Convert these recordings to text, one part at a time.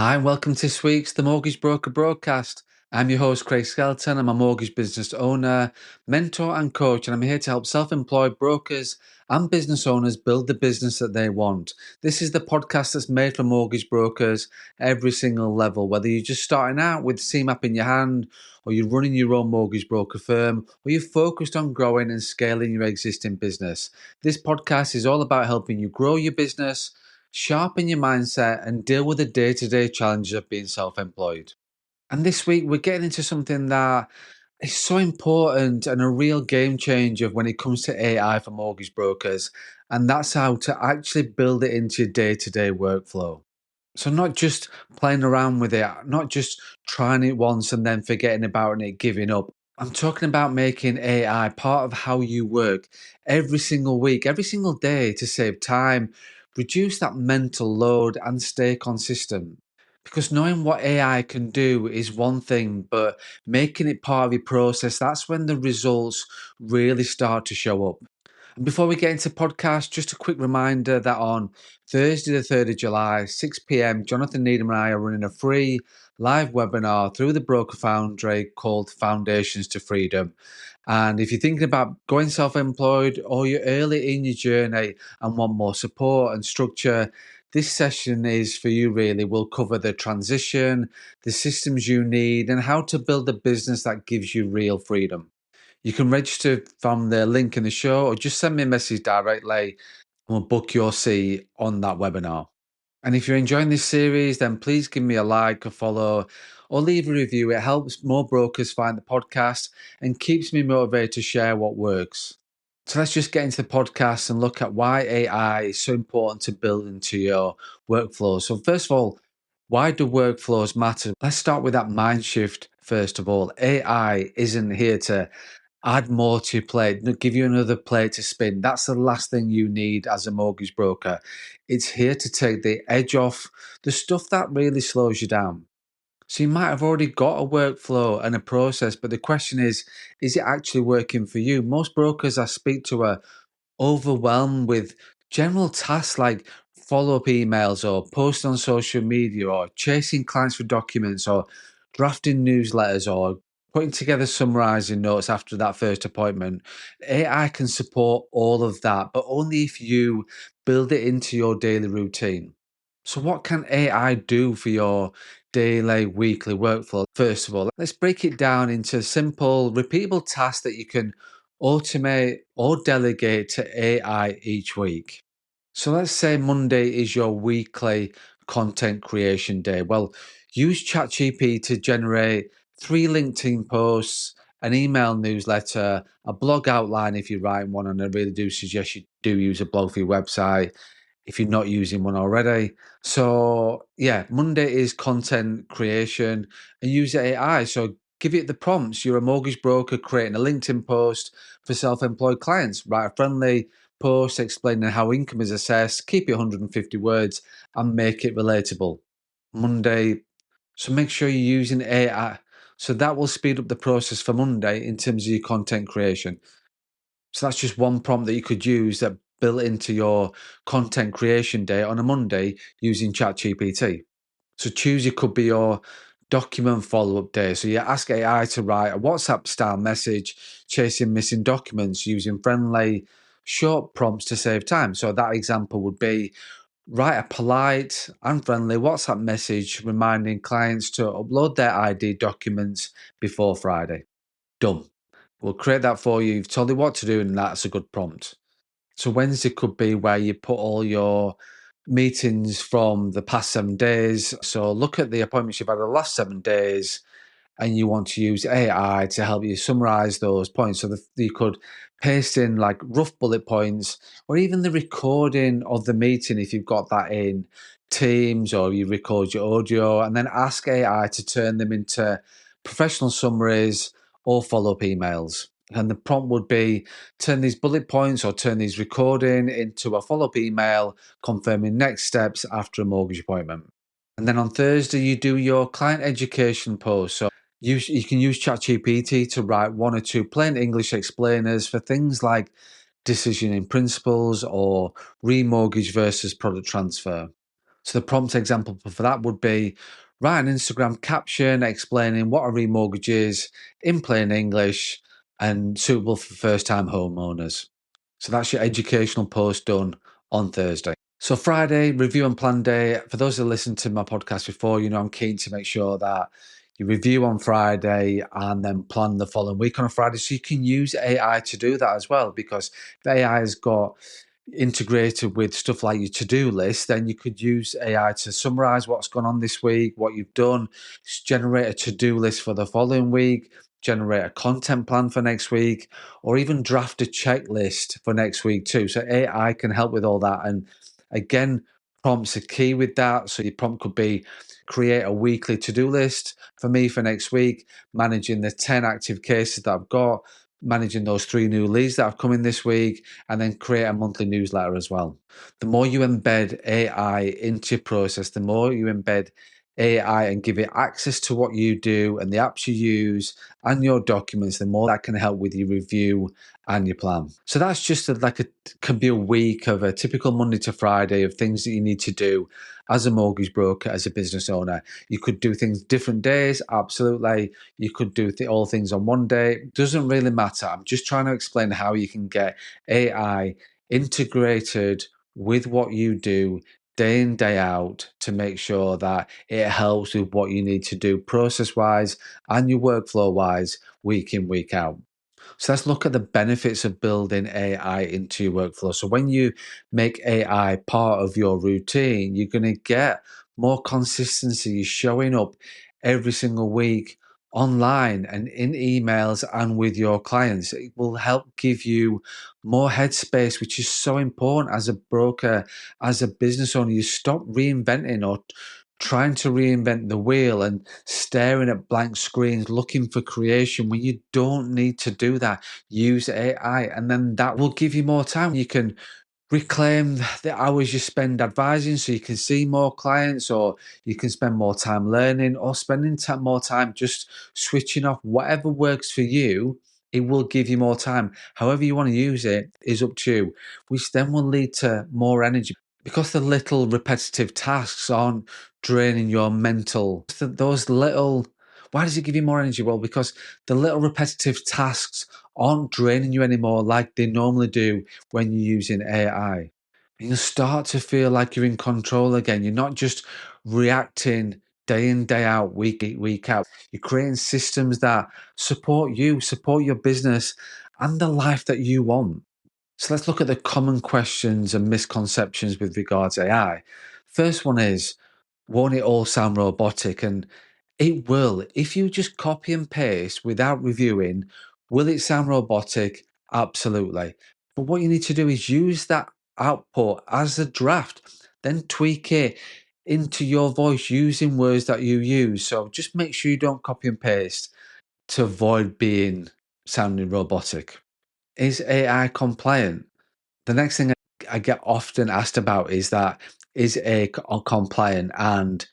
Hi, and welcome to this week's The Mortgage Broker Broadcast. I'm your host, Craig Skelton. I'm a mortgage business owner, mentor, and coach, and I'm here to help self employed brokers and business owners build the business that they want. This is the podcast that's made for mortgage brokers every single level, whether you're just starting out with CMAP in your hand, or you're running your own mortgage broker firm, or you're focused on growing and scaling your existing business. This podcast is all about helping you grow your business, sharpen your mindset, and deal with the day to day challenges of being self employed. And this week, we're getting into something that is so important and a real game changer when it comes to AI for mortgage brokers. And that's how to actually build it into your day to day workflow. So, not just playing around with it, not just trying it once and then forgetting about it and it giving up. I'm talking about making AI part of how you work every single week, every single day to save time, reduce that mental load, and stay consistent. Because knowing what AI can do is one thing, but making it part of your process, that's when the results really start to show up. And before we get into podcast, just a quick reminder that on Thursday, the 3rd of July, 6 p.m., Jonathan Needham and I are running a free live webinar through the Broker Foundry called Foundations to Freedom. And if you're thinking about going self employed or you're early in your journey and want more support and structure, this session is for you really. We'll cover the transition, the systems you need, and how to build a business that gives you real freedom. You can register from the link in the show or just send me a message directly and we'll book your seat on that webinar. And if you're enjoying this series, then please give me a like, a follow, or leave a review. It helps more brokers find the podcast and keeps me motivated to share what works. So let's just get into the podcast and look at why AI is so important to build into your workflows. So, first of all, why do workflows matter? Let's start with that mind shift. First of all, AI isn't here to add more to your plate, give you another plate to spin. That's the last thing you need as a mortgage broker. It's here to take the edge off the stuff that really slows you down. So you might have already got a workflow and a process, but the question is it actually working for you? Most brokers I speak to are overwhelmed with general tasks like follow up emails or posting on social media or chasing clients for documents or drafting newsletters or putting together summarizing notes after that first appointment. AI can support all of that, but only if you build it into your daily routine. So, what can AI do for your daily, weekly workflow? First of all, let's break it down into simple, repeatable tasks that you can automate or delegate to AI each week. So let's say Monday is your weekly content creation day. Well, use ChatGPT to generate 3 LinkedIn posts, an email newsletter, a blog outline if you're writing one, and I really do suggest you do use a blog for your website if you're not using one already. So yeah, Monday is content creation and use AI. So give it the prompts. You're a mortgage broker creating a LinkedIn post for self-employed clients. Write a friendly post explaining how income is assessed, keep it 150 words and make it relatable. Monday. So make sure you're using AI. So that will speed up the process for Monday in terms of your content creation. So that's just one prompt that you could use that built into your content creation day on a Monday using ChatGPT. So Tuesday could be your document follow-up day. So you ask AI to write a WhatsApp style message chasing missing documents using friendly short prompts to save time. So that example would be write a polite and friendly WhatsApp message reminding clients to upload their ID documents before Friday. Done. We'll create that for you. You've told it what to do, and that's a good prompt. So Wednesday could be where you put all your meetings from the past 7 days. So look at the appointments you've had the last 7 days, and you want to use AI to help you summarize those points. So that you could paste in like rough bullet points, or even the recording of the meeting if you've got that in Teams or you record your audio, and then ask AI to turn them into professional summaries or follow up emails. And the prompt would be turn these bullet points or turn these recording into a follow up email confirming next steps after a mortgage appointment. And then on Thursday, you do your client education post. So you can use ChatGPT to write one or two plain English explainers for things like decision in principles or remortgage versus product transfer. So the prompt example for that would be write an Instagram caption explaining what a remortgage is in plain English and suitable for first-time homeowners. So that's your educational post done on Thursday. So Friday, review and plan day. For those who listened to my podcast before, I'm keen to make sure that you review on Friday and then plan the following week on a Friday. So you can use AI to do that as well, because if AI has got integrated with stuff like your to-do list, then you could use AI to summarize what's gone on this week, what you've done, generate a to-do list for the following week, generate a content plan for next week, or even draft a checklist for next week too. So AI can help with all that. And again, prompts are key with that. So your prompt could be create a weekly to-do list for me for next week, managing the 10 active cases that I've got, managing those 3 new leads that have come in this week, and then create a monthly newsletter as well. The more you embed AI into your process, the more you embed AI and give it access to what you do and the apps you use and your documents, the more that can help with your review and your plan. So that's just can be a week of a typical Monday to Friday of things that you need to do as a mortgage broker, as a business owner. You could do things different days, absolutely. You could do all things on one day. Doesn't really matter. I'm just trying to explain how you can get AI integrated with what you do day in, day out to make sure that it helps with what you need to do process wise and your workflow wise, week in, week out. So let's look at the benefits of building AI into your workflow. So when you make AI part of your routine, you're going to get more consistency. You're showing up every single week online and in emails and with your clients. It will help give you more headspace, which is so important as a broker, as a business owner. You stop reinventing or trying to reinvent the wheel and staring at blank screens looking for creation when you don't need to do that. Use AI, and then that will give you more time. You can reclaim the hours you spend advising so you can see more clients, or you can spend more time learning, or spending more time just switching off. Whatever works for you, it will give you more time. However you want to use it is up to you, which then will lead to more energy, because the little repetitive tasks aren't draining your mental. Those little, why does it give you more energy? Well, because the little repetitive tasks aren't draining you anymore like they normally do when you're using AI. And you'll start to feel like you're in control again. You're not just reacting day in, day out, week in, week out. You're creating systems that support you, support your business, and the life that you want. So let's look at the common questions and misconceptions with regards to AI. First one is, won't it all sound robotic? And it will. If you just copy and paste without reviewing, will it sound robotic? Absolutely. But what you need to do is use that output as a draft, then tweak it into your voice using words that you use. So just make sure you don't copy and paste to avoid being sounding robotic. Is AI compliant? The next thing I get often asked about is that, is AI compliant? And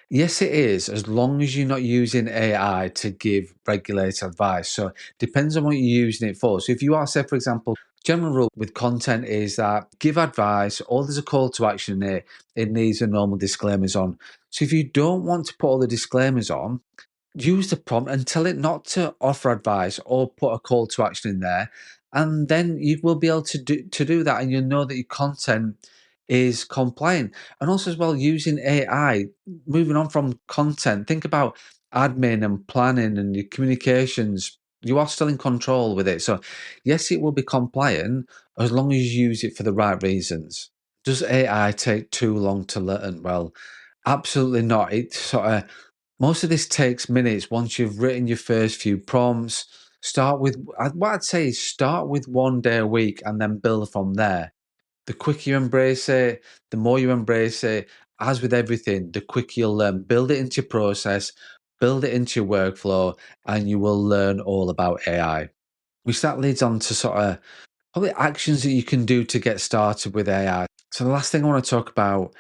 yes, it is, as long as you're not using AI to give regulated advice. So depends on what you're using it for. So if you are, say, for example, general rule with content is that give advice, or there's a call to action in it needs the normal disclaimers on. So if you don't want to put all the disclaimers on, use the prompt and tell it not to offer advice or put a call to action in there, and then you will be able to do that, and you'll know that your content is compliant. And also as well, using AI, moving on from content, think about admin and planning and your communications. You are still in control with it. So yes, it will be compliant as long as you use it for the right reasons. Does AI take too long to learn? Well, absolutely not. It sort of, most of this takes minutes once you've written your first few prompts. What I'd say is start with 1 day a week and then build from there. The quicker you embrace it, the more you embrace it, as with everything, the quicker you'll learn. Build it into your process, build it into your workflow, and you will learn all about AI. Which that leads on to sort of probably actions that you can do to get started with AI. So the last thing I want to talk about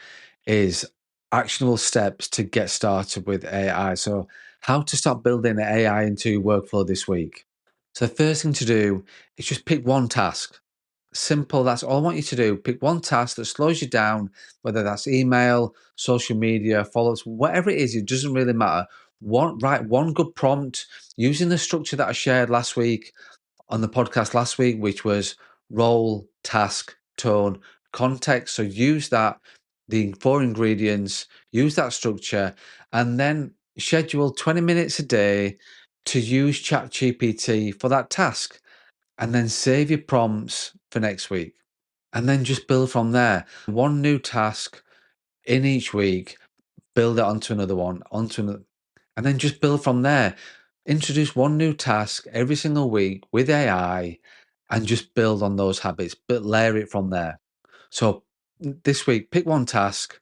is actionable steps to get started with AI. So how to start building AI into your workflow this week. So the first thing to do is just pick one task. Simple. That's all I want you to do. Pick one task that slows you down, whether that's email, social media, follow-ups, whatever it is, it doesn't really matter. Write one good prompt using the structure that I shared last week on the podcast last week, which was role, task, tone, context. So use that, the four ingredients, use that structure, and then schedule 20 minutes a day to use ChatGPT for that task. And then save your prompts for next week. And then just build from there. One new task in each week, build it onto another one, onto another, and then just build from there. Introduce one new task every single week with AI and just build on those habits, but layer it from there. So this week, pick one task,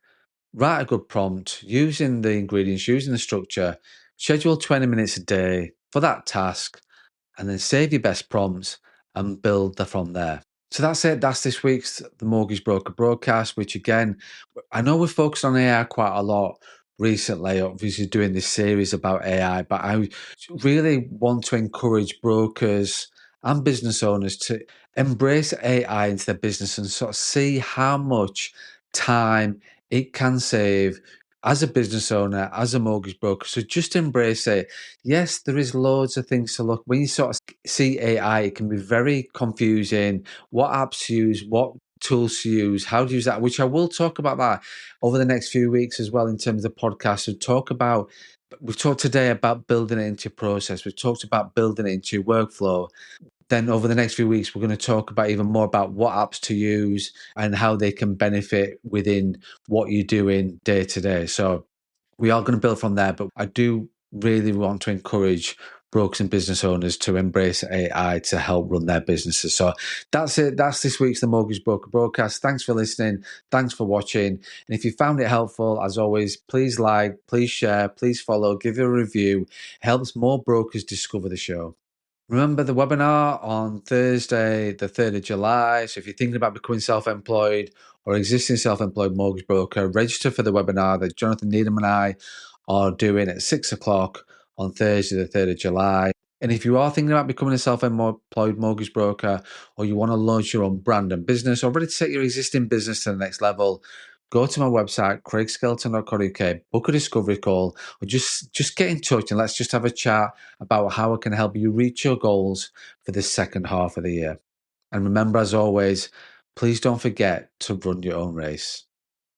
write a good prompt using the ingredients, using the structure, schedule 20 minutes a day for that task, and then save your best prompts and build from there. So that's it. That's this week's The Mortgage Broker broadcast, which again, I know we've focused on AI quite a lot recently, obviously doing this series about AI, but I really want to encourage brokers and business owners to embrace AI into their business and sort of see how much time it can save as a business owner, as a mortgage broker. So just embrace it. Yes, there is loads of things to look. When you sort of see AI, it can be very confusing. What apps to use, what tools to use, how to use that, which I will talk about that over the next few weeks as well in terms of podcasts. So we've talked today about building it into your process. We've talked about building it into your workflow. Then over the next few weeks, we're going to talk about even more about what apps to use and how they can benefit within what you're doing day to day. So we are going to build from there, but I do really want to encourage brokers and business owners to embrace AI to help run their businesses. So that's it. That's this week's The Mortgage Broker broadcast. Thanks for listening. Thanks for watching. And if you found it helpful, as always, please like, please share, please follow, give it a review. It helps more brokers discover the show. Remember the webinar on Thursday, the 3rd of July. So if you're thinking about becoming self-employed or existing self-employed mortgage broker, register for the webinar that Jonathan Needham and I are doing at 6 o'clock on Thursday, the 3rd of July. And if you are thinking about becoming a self-employed mortgage broker, or you want to launch your own brand and business, or ready to take your existing business to the next level, go to my website, craigskelton.co.uk, book a discovery call, or just get in touch and let's just have a chat about how I can help you reach your goals for this second half of the year. And remember, as always, please don't forget to run your own race.